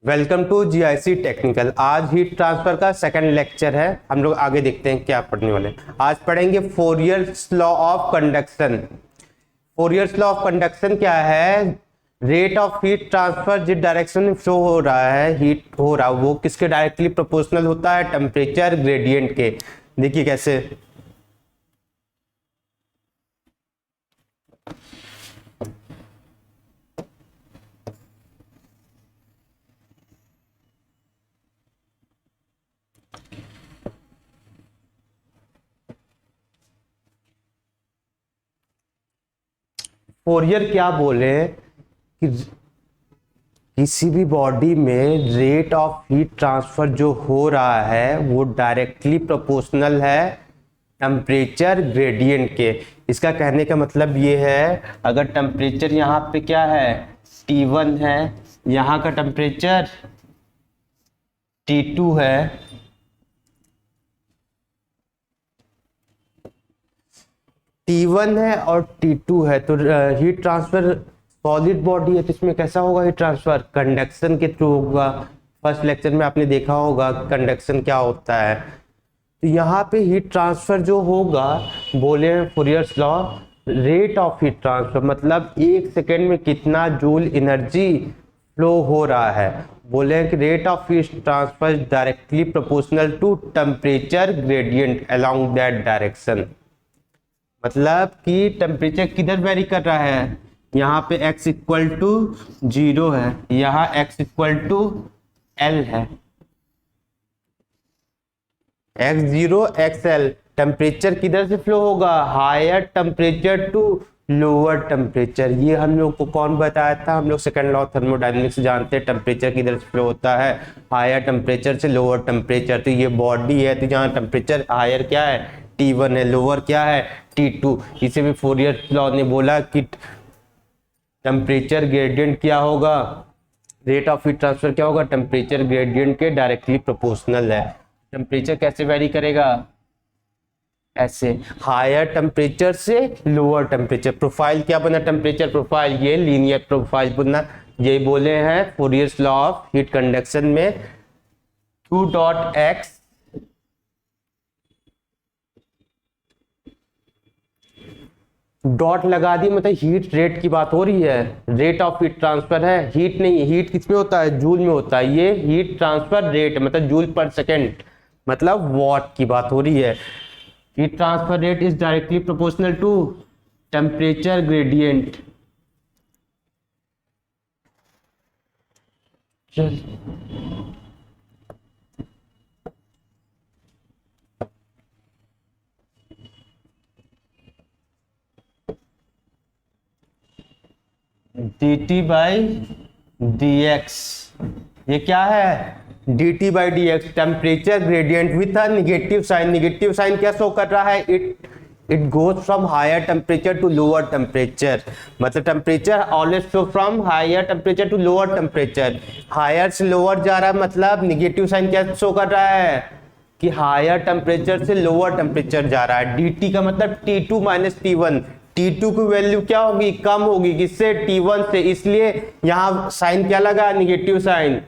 Welcome to GIC technical. आज heat transfer का second lecture है। हम लोग आगे देखते हैं क्या पढ़ने वाले। आज पढ़ेंगे Fourier's law of conduction. Fourier's law of conduction क्या है? रेट ऑफ हीट ट्रांसफर जिस डायरेक्शन में फ्लो हो रहा है, हीट हो रहा है, वो किसके डायरेक्टली प्रोपोर्शनल होता है? टेम्परेचर ग्रेडियंट के। देखिए कैसे। फोरियर क्या बोले कि किसी भी बॉडी में रेट ऑफ हीट ट्रांसफर जो हो रहा है वो डायरेक्टली प्रोपोर्शनल है टेम्परेचर ग्रेडियंट के। इसका कहने का मतलब ये है, अगर टेम्परेचर यहाँ पे क्या है, T1 है, यहाँ का टेम्परेचर T2 है, T1 है और T2 है, तो हीट ट्रांसफर सॉलिड बॉडी है तो इसमें कैसा होगा हीट ट्रांसफर? कंडक्शन के थ्रू होगा। फर्स्ट लेक्चर में आपने देखा होगा कंडक्शन क्या होता है। तो यहाँ पे हीट ट्रांसफर जो होगा, बोले Fourier's law, rate of heat transfer मतलब एक सेकेंड में कितना जूल एनर्जी फ्लो हो रहा है। बोले कि rate of heat transfer directly proportional to temperature gradient along that direction. मतलब कि टेम्परेचर किधर वेरी कर रहा है, यहाँ पे x इक्वल टू 0 है, यहाँ x इक्वल टू L है, x0 xl। टेम्परेचर किधर से फ्लो होगा? Higher temperature to lower temperature. ये हम लोग को कौन बताया था? हम लोग सेकंड लॉ थर्मोडायनेमिक्स जानते हैं, टेम्परेचर किधर से फ्लो होता है, हायर टेम्परेचर से लोअर टेम्परेचर। तो ये बॉडी है, तो जहाँ टेम्परेचर हायर क्या है, T1 है, लोअर क्या है, T2। इसे भी फोरियर लॉ ने बोला कि टेम्परेचर ग्रेडियंट क्या होगा, रेट ऑफ हीट ट्रांसफर क्या होगा, टेम्परेचर ग्रेडियंट के डायरेक्टली प्रोपोर्शनल है। टेम्परेचर कैसे वेरी करेगा? ऐसे, हायर टेम्परेचर से लोअर टेम्परेचर। प्रोफाइल क्या बना? टेम्परेचर प्रोफाइल, ये लीनियर प्रोफाइल बना। ये बोले हैं फोरियर्स लॉ ऑफ हीट कंडक्शन में, Q डॉट एक्स डॉट लगा दी, मतलब हीट रेट की बात हो रही है, रेट ऑफ हीट ट्रांसफर है। हीट नहीं, हीट किस में होता है? जूल में होता है। ये हीट ट्रांसफर रेट मतलब जूल पर सेकेंड, मतलब वॉट की बात हो रही है। Heat transfer rate is directly proportional to temperature gradient. dt by dx। ये क्या है? dt by dx, temperature gradient with a negative sign. Negative sign क्या शो कर रहा है? It goes from higher temperature to lower temperature. मतलब temperature always flow from higher temperature to lower temperature. Higher से lower जा रहा है, मतलब निगेटिव साइन क्या शो कर रहा है कि हायर टेम्परेचर से लोअर टेम्परेचर जा रहा है। dt का मतलब T2 माइनस T1। T2 की वैल्यू क्या होगी? कम होगी, किससे? T1 से। इसलिए यहां साइन क्या लगा? Negative sign.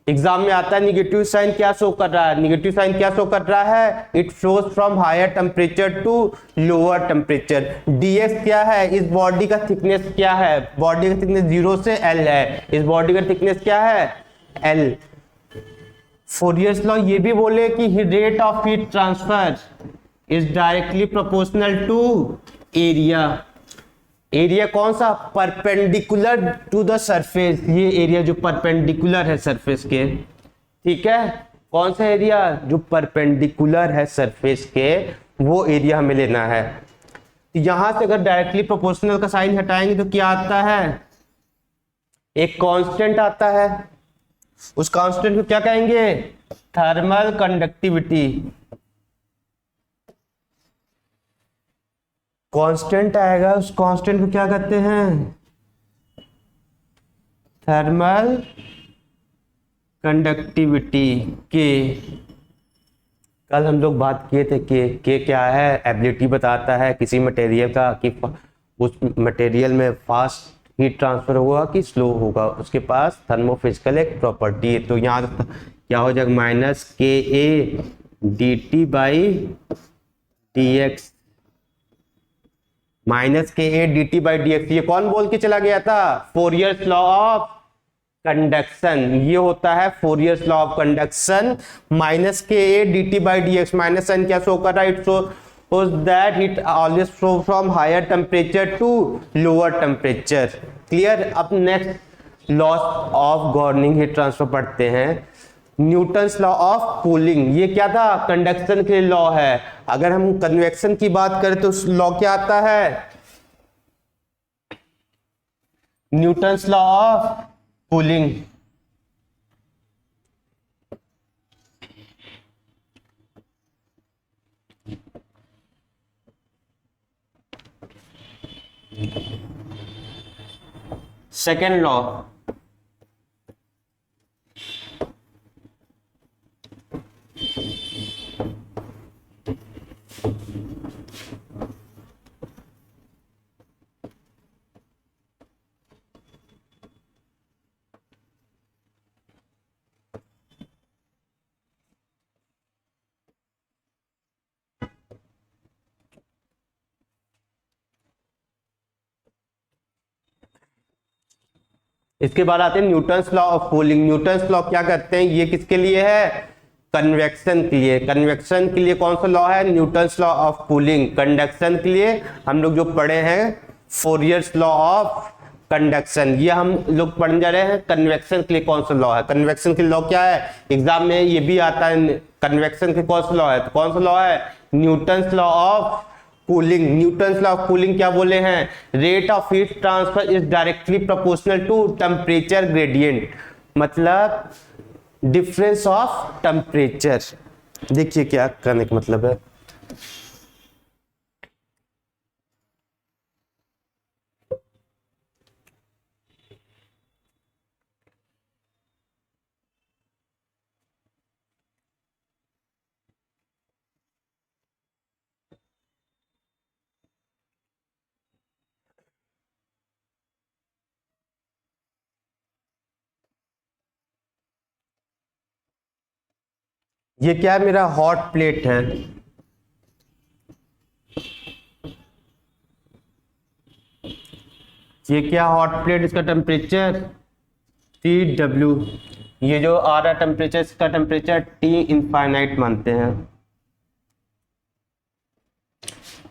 एग्जाम में आता है निगेटिव साइन क्या शो कर रहा है? निगेटिव साइन क्या शो कर रहा है? It flows from higher temperature to lower temperature. dx क्या है? इस बॉडी का थिकनेस क्या है? बॉडी का थिकनेस 0 से L है। इस बॉडी का थिकनेस क्या है? L। फोरियर्स लॉ ये भी बोले कि rate of heat transfer is directly proportional to area. Area कौन सा? Perpendicular to the surface. ये एरिया जो परपेंडिकुलर है सरफेस के, ठीक है, कौन सा एरिया? जो परपेंडिकुलर है सरफेस के, वो एरिया हमें लेना है। तो यहां से अगर डायरेक्टली प्रोपोर्शनल का साइन हटाएंगे तो क्या आता है? एक कांस्टेंट आता है। उस कांस्टेंट को क्या कहेंगे? Thermal conductivity. कांस्टेंट आएगा, उस कांस्टेंट को क्या कहते हैं? थर्मल कंडक्टिविटी के। कल हम लोग बात किए थे के क्या है? एबिलिटी बताता है किसी मटेरियल का कि उस मटेरियल में फास्ट हीट ट्रांसफर होगा कि स्लो होगा, उसके पास थर्मोफिजिकल एक प्रॉपर्टी है। तो यहाँ क्या हो जाएगा, माइनस के A D T by D x, minus के A D T by D X. ये कौन बोल के चला गया था, फोरियर्स लॉ ऑफ कंडक्शन। ये होता है Fourier's law of conduction. Minus के A D T by D x, minus sign क्या शो कर रहा है, it shows that it always flow from higher temperature to lower temperature। Clear. अब next law of governing heat transfer पढ़ते हैं, Newton's law of cooling. ये क्या था, कंडक्शन के लिए लॉ है। अगर हम कन्वेक्शन की बात करें तो लॉ क्या आता है, Newton's law of cooling. Second law, इसके बाद आते हैं Newton's law of cooling. Newton's law क्या कहते हैं, ये किसके लिए है, कन्वेक्शन के लिए। कन्वेक्शन के लिए कौन सा लॉ है, Newton's law of cooling. Conduction के लिए हम लोग जो पढ़े हैं फोरियर्स लॉ ऑफ कंडक्शन। ये हम लोग पढ़ने जा रहे हैं कन्वेक्शन के लिए कौन सा लॉ है। कन्वेक्शन के लॉ क्या है, एग्जाम में ये भी आता है, कन्वेक्शन के कौन सा लॉ है, तो कौन सा लॉ है, Newton's law of cooling. Newton's law of cooling क्या बोले हैं, rate of heat transfer is directly proportional to temperature gradient, मतलब डिफरेंस ऑफ टेम्परेचर। देखिए क्या करने का मतलब है, ये क्या है, मेरा हॉट प्लेट है, ये क्या हॉट प्लेट, इसका टेम्परेचर टी डब्ल्यू। ये जो आ रहा टेम्परेचर, इसका टेम्परेचर टी इनफाइनाइट मानते हैं।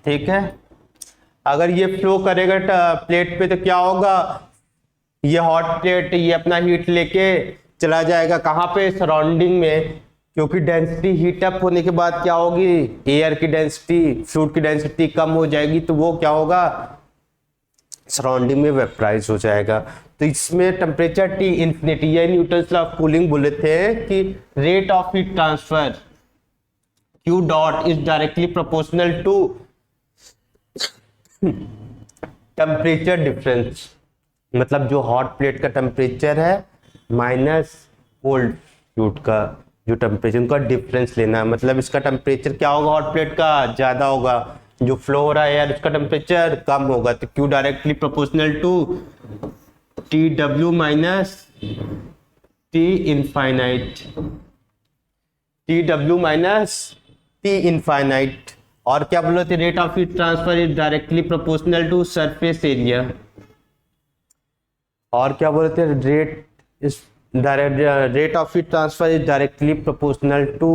ठीक है, अगर ये फ्लो करेगा प्लेट पे तो क्या होगा, ये हॉट प्लेट ये अपना हीट लेके चला जाएगा कहाँ पे, सराउंडिंग में, क्योंकि डेंसिटी हीट अप होने के बाद क्या होगी, एयर की डेंसिटी, फ्लूइड की डेंसिटी कम हो जाएगी, तो वो क्या होगा, सराउंडिंग में वेपराइज हो जाएगा। तो इसमें टेम्परेचर टी इंफिनिटी, ये न्यूटन्स लॉ ऑफ कूलिंग बोले थे कि rate of heat transfer Q dot is directly proportional to temperature difference, मतलब जो हॉट प्लेट का टेम्परेचर है माइनस कोल्ड फ्लूइड का जो टेम्परेचर, उनका डिफरेंस लेना है। मतलब इसका टेम्परेचर क्या होगा, हॉट प्लेट का ज्यादा होगा, जो फ्लो हो रहा है यार उसका टेम्परेचर कम होगा, तो Q directly proportional to T W minus T infinite, T W minus T infinite. और क्या बोल रहे थे, rate of heat transfer is directly proportional to surface area. और क्या बोल रहे थे, rate of heat transfer is directly proportional to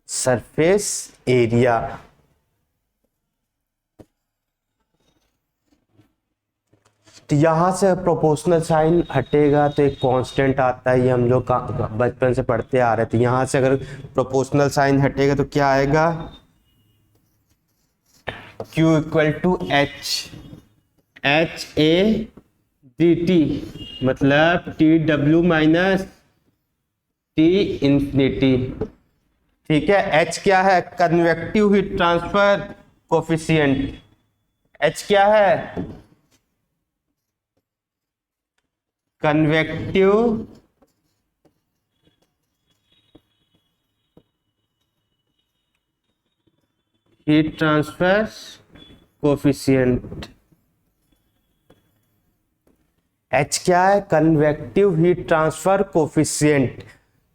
surface area. तो यहां से प्रोपोर्शनल साइन हटेगा तो एक कांस्टेंट आता है, ये हम लोग बचपन से पढ़ते आ रहे थे। यहां से अगर प्रोपोर्शनल साइन हटेगा तो क्या आएगा, Q equal to H A D T, मतलब T W minus T infinity. ठीक है, H क्या है, convective heat transfer coefficient. H क्या है, convective heat transfer coefficient. H क्या है? Convective heat transfer coefficient.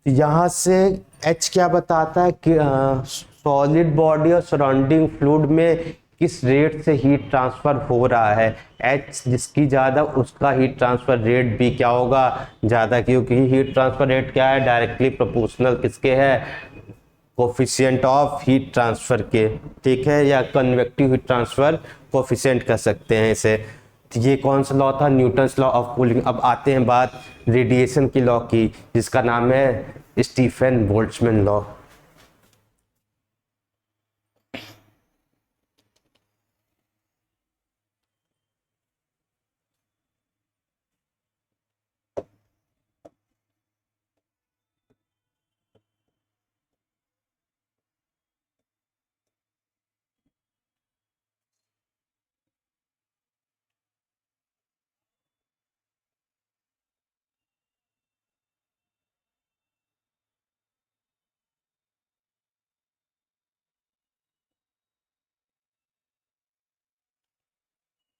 यहाँ से एच क्या बताता है कि सॉलिड बॉडी और सराउंडिंग फ्लूइड में किस रेट से हीट ट्रांसफर हो रहा है। एच जिसकी ज़्यादा उसका हीट ट्रांसफर रेट भी क्या होगा? ज़्यादा, क्योंकि हीट ट्रांसफर रेट क्या है? डायरेक्टली प्रोपोर्शनल किसके है? कोफिशिएंट ऑफ हीट ट्रांसफर के। ठीक है, या कन्वेक्टिव हीट ट्रांसफर कोफिशिएंट कर सकते हैं इसे। तो ये कौन सा लॉ था? Newton's law of cooling. अब आते हैं बात रेडिएशन की लॉ की, जिसका नाम है Stefan Boltzmann law.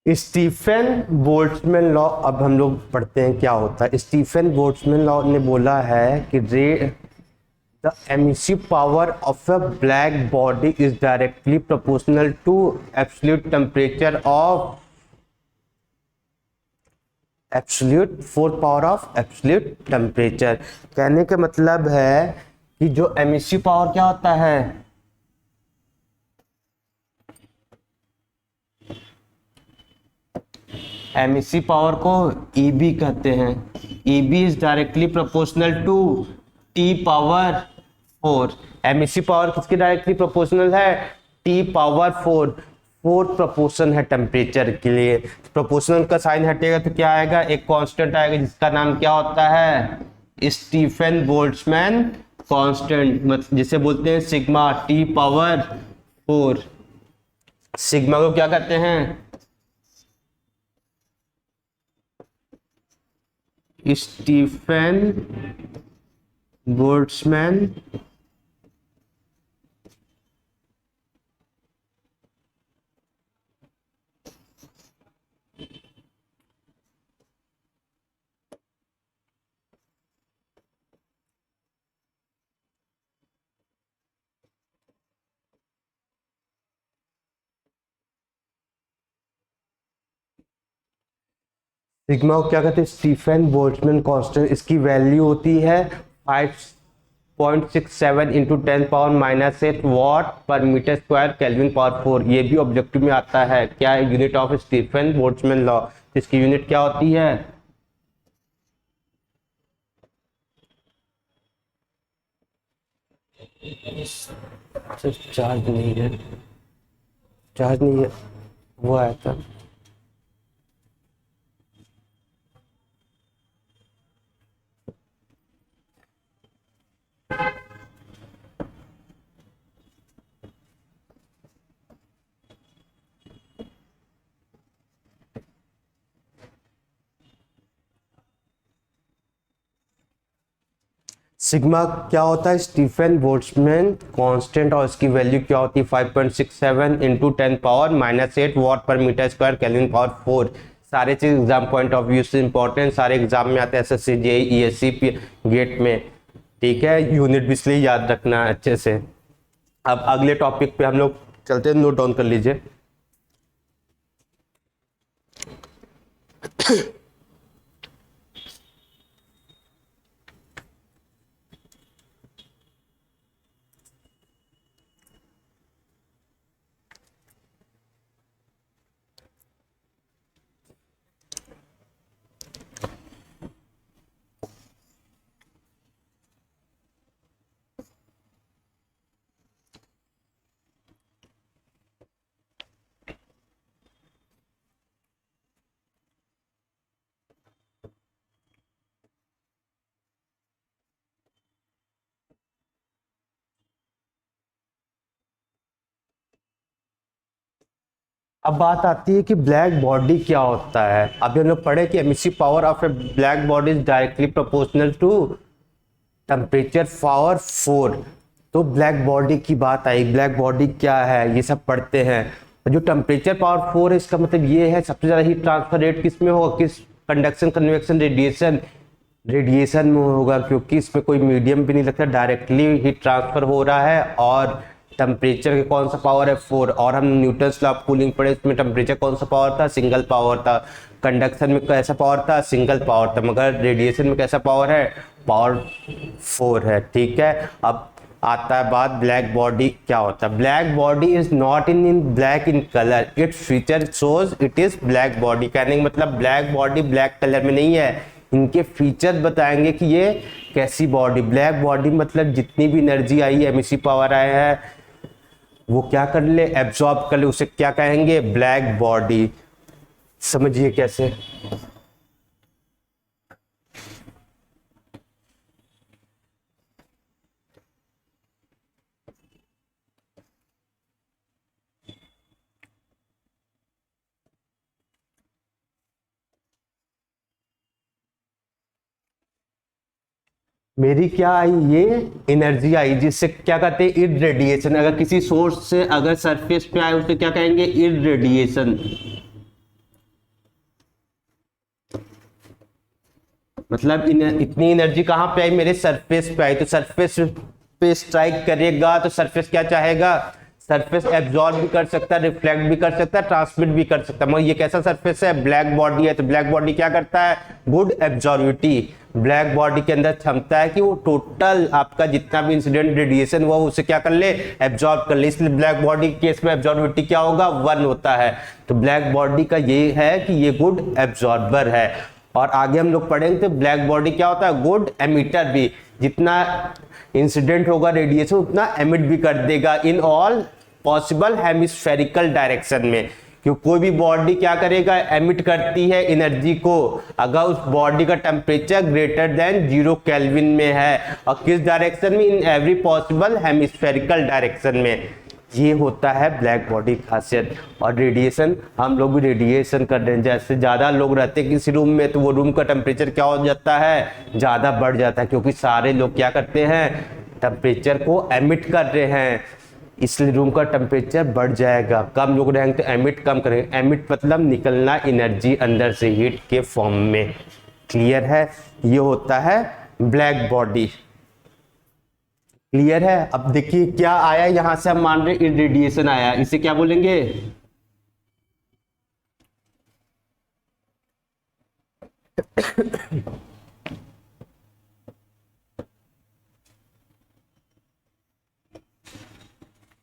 Stefan Boltzmann law अब हम लोग पढ़ते हैं क्या होता है। स्टीफन बोल्ट्जमैन लॉ ने बोला है कि the emissive power of a black body is directly proportional to absolute temperature of absolute 4 power of absolute temperature. कहने का मतलब है कि जो एमिसिव पावर क्या होता है? एमिसिव पावर को ईबी कहते हैं। EB is directly proportional to T power 4। Emissive power किसकी डायरेक्टली प्रोपोर्शनल है? T power 4। 4 प्रोपोर्शन है टेम्परेचर के लिए। प्रोपोर्शनल का साइन हटेगा तो क्या आएगा? एक कांस्टेंट आएगा जिसका नाम क्या होता है? स्टीफन बोल्ट्जमैन कांस्टेंट, मतलब जिसे बोलते हैं सिग्मा टी पावर 4। सिग्मा को क्या कहते हैं? स्टीफन बोल्ट्जमैन सिग्मा को क्या कहते हैं? Stefan Boltzmann constant. इसकी वैल्यू होती है 5.67 इंटू 10 पावर -8 वॉट पर मीटर स्क्वायर केल्विन पावर 4। ये भी ऑब्जेक्टिव में आता है। क्या है? Unit of Stefan Boltzmann law. इसकी यूनिट क्या होती है? चार्ज नहीं है, चार्ज नहीं है, वो आया था। सिग्मा क्या होता है? स्टीफन बोल्ट्जमैन कांस्टेंट, और इसकी वैल्यू क्या होती है? 5.67 इंटू 10 पावर -8 वॉट पर मीटर स्क्वायर केल्विन पावर 4। सारे चीज एग्जाम पॉइंट ऑफ व्यू से इंपॉर्टेंट, सारे एग्जाम में आते हैं, एसएससी जेईई ईएससी गेट में। ठीक है, यूनिट भी इसलिए याद रखना है अच्छे से। अब अगले टॉपिक पे हम लोग चलते हैं, नोट डाउन कर लीजिए। अब बात आती है कि ब्लैक बॉडी क्या होता है। अभी हम लोग पढ़े कि emissive power of a black body is directly proportional to temperature power 4। तो ब्लैक बॉडी की बात आई, ब्लैक बॉडी क्या है ये सब पढ़ते हैं। जो टेम्परेचर पावर 4 है, इसका मतलब ये है सबसे ज्यादा हीट ट्रांसफर रेट किस में होगा? किस कंडक्शन, कन्वेक्शन, रेडिएशन, रेडिएशन में होगा क्योंकि इसमें कोई मीडियम भी नहीं लगता, डायरेक्टली हीट ट्रांसफर हो रहा है। और टेम्परेचर के कौन सा पावर है 4, और हम न्यूटन्स लॉ ऑफ कूलिंग पढ़े, इसमें टेम्परेचर कौन सा पावर था, सिंगल पावर था। कंडक्शन में कैसा पावर था, सिंगल पावर था, मगर रेडिएशन में कैसा पावर है, पावर 4 है। ठीक है, अब आता है बात ब्लैक बॉडी क्या होता है। Black body is not in black in colour, its feature shows it is black body. कहने का मतलब ब्लैक बॉडी ब्लैक कलर में नहीं है, इनके फीचर बताएंगे कि ये कैसी बॉडी। ब्लैक बॉडी मतलब जितनी भी एनर्जी आई है, एमिसिव पावर आया है, वो क्या कर ले, एब्जॉर्ब कर ले, उसे क्या कहेंगे, ब्लैक बॉडी। समझिए कैसे। मेरी क्या आई, ये एनर्जी आई, जिससे क्या कहते हैं, इररेडिएशन। अगर किसी सोर्स से अगर सरफेस पे आए उसे क्या कहेंगे, इररेडिएशन। मतलब इतनी एनर्जी कहां पे आई, मेरे सरफेस पे आई, तो सरफेस पे स्ट्राइक करेगा तो सरफेस क्या चाहेगा, सरफेस एब्जॉर्ब भी कर सकता है, रिफ्लेक्ट भी कर सकता है, ट्रांसमिट भी कर सकता है। मगर ये कैसा सरफेस है, ब्लैक बॉडी है, तो ब्लैक बॉडी क्या करता है, गुड एब्जॉर्बिविटी। ब्लैक बॉडी के अंदर क्षमता है कि वो टोटल आपका जितना भी इंसिडेंट रेडिएशन हुआ उसे क्या कर ले, एब्जॉर्ब कर ले। इसलिए ब्लैक बॉडी के केस में एब्जॉर्बिविटी क्या होगा, 1 होता है। तो ब्लैक बॉडी का ये है कि ये गुड एब्जॉर्बर है। और आगे हम लोग पढ़ेंगे तो ब्लैक बॉडी क्या होता है, गुड एमिटर भी। जितना इंसिडेंट होगा रेडिएशन उतना एमिट भी कर देगा in all possible hemispherical direction में। क्योंकि कोई भी बॉडी क्या करेगा, एमिट करती है एनर्जी को अगर उस बॉडी का टेम्परेचर ग्रेटर देन 0 केल्विन में है। और किस डायरेक्शन में, in every possible hemispherical direction में। ये होता है ब्लैक बॉडी खासियत। और रेडिएशन, हम लोग भी रेडिएशन कर रहे हैं। जैसे ज़्यादा लोग रहते हैं किसी रूम में तो वो रूम का टेम्परेचर क्या हो जाता है, ज़्यादा बढ़ जाता है, क्योंकि सारे लोग क्या करते हैं, टेम्परेचर को एमिट कर रहे हैं, इसलिए रूम का टेम्परेचर बढ़ जाएगा। कम लोग रहेंगे तो एमिट कम करेंगे। एमिट मतलब निकलना एनर्जी अंदर से हीट के फॉर्म में। क्लियर है, ये होता है ब्लैक बॉडी। क्लियर है। अब देखिए क्या आया, यहां से हम मान रहे इरेडिएशन आया, इसे क्या बोलेंगे,